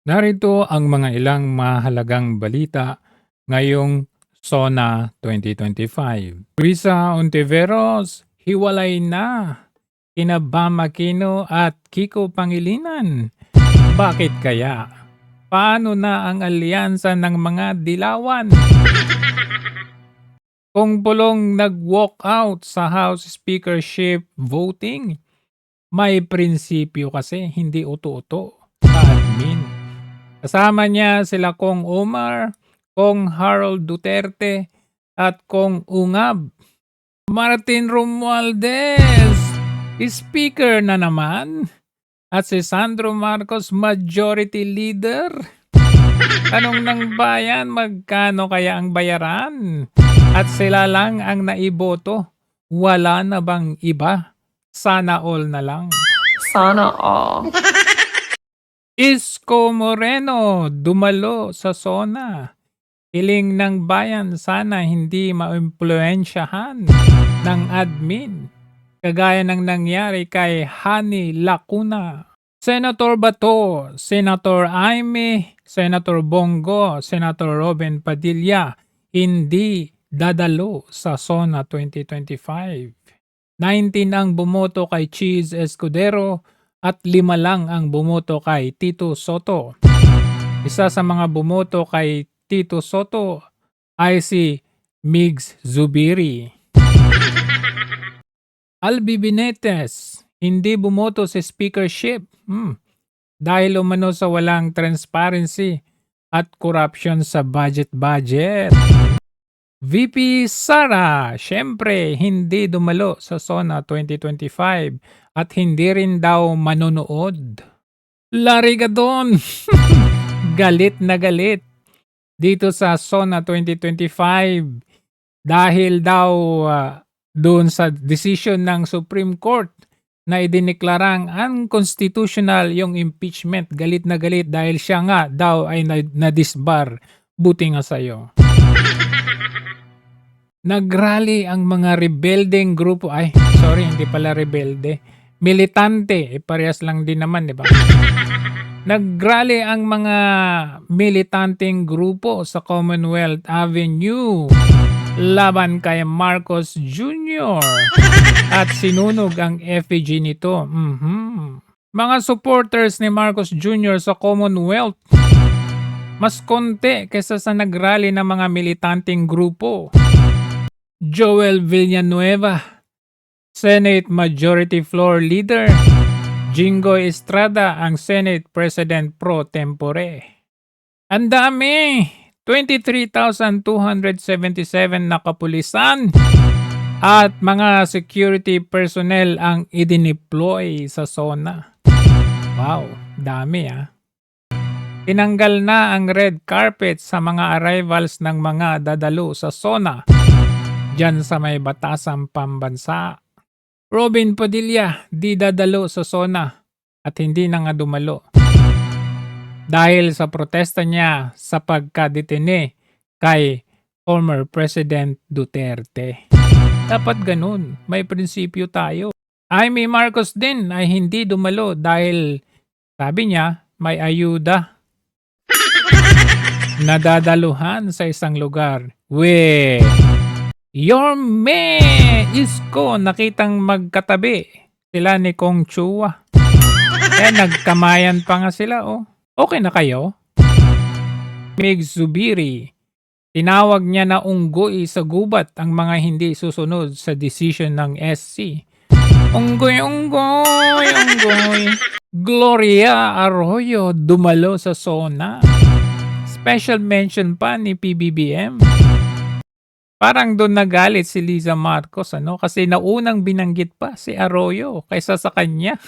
Narito ang mga ilang mahalagang balita ngayong SONA 2025. Risa Ontiveros, hiwalay na. Kina Bam Aquino at Kiko Pangilinan. Bakit kaya? Paano na ang alyansa ng mga dilawan? Kung Pulong nag-walk out sa House Speakership voting, may prinsipyo kasi hindi uto-uto sa admin. Kasama niya sila Kong Omar, Kong Harold Duterte, at Kong Ungab. Martin Romualdez, Speaker na naman. At si Sandro Marcos, Majority Leader. Tanong ng bayan, magkano kaya ang bayaran? At sila lang ang naiboto. Wala na bang iba? Sana all na lang. Sana all. Isko Moreno, dumalo sa SONA. Hiling ng bayan, sana hindi maimpluwensyahan ng admin. Kagaya ng nangyari kay Hani Lacuna. Senator Bato, Senator Aimee, Senator Bongo, Senator Robin Padilla, hindi dadalo sa SONA 2025. 19 ang bumoto kay Cheese Escudero at 5 lang ang bumoto kay Tito Soto. Isa sa mga bumoto kay Tito Soto ay si Migs Zubiri. Albi Benitez, hindi bumoto sa speakership dahil umano sa walang transparency at corruption sa budget. VP Sara, syempre hindi dumalo sa SONA 2025 at hindi rin daw manonood. Larry Gadon, galit na galit dito sa SONA 2025 dahil daw doon sa decision ng Supreme Court na idineklarang unconstitutional yung impeachment. Galit na galit dahil siya nga daw ay na-disbar. Buti nga sa'yo. Nagrally ang mga rebeldeng grupo. Ay, sorry, hindi pala rebelde. Militante. Parehas lang din naman, di ba? Nagrally ang mga militanteng grupo sa Commonwealth Avenue laban kay Marcos Jr. at sinunog ang effigy nito. Mga supporters ni Marcos Jr. sa Commonwealth, mas konti kaysa sa nagrally ng mga militanteng grupo. Joel Villanueva, Senate Majority Floor Leader. Jingoy Estrada, ang Senate President Pro Tempore. Ang dami! 23,277 na kapulisan at mga security personnel ang idineploy sa SONA. Wow, dami Tinanggal na ang red carpet sa mga arrivals ng mga dadalo sa SONA dyan sa may batasang pambansa. Robin Padilla di dadalo sa SONA at hindi na nga dumalo dahil sa protesta niya sa pagkadetene kay former President Duterte. Dapat ganun, may prinsipyo tayo. Aimee Marcos din ay hindi dumalo dahil sabi niya may ayuda. Nadadaluhan sa isang lugar. Yorme Isko, nakitang magkatabi sila ni Kong Chua. Nagkamayan pa nga sila Okay na kayo? Migs Zubiri, tinawag niya na unggoy sa gubat ang mga hindi susunod sa decision ng SC. Unggoy. Gloria Arroyo, dumalo sa SONA. Special mention pa ni PBBM. Parang doon nagalit si Liza Marcos kasi naunang binanggit pa si Arroyo kaysa sa kanya.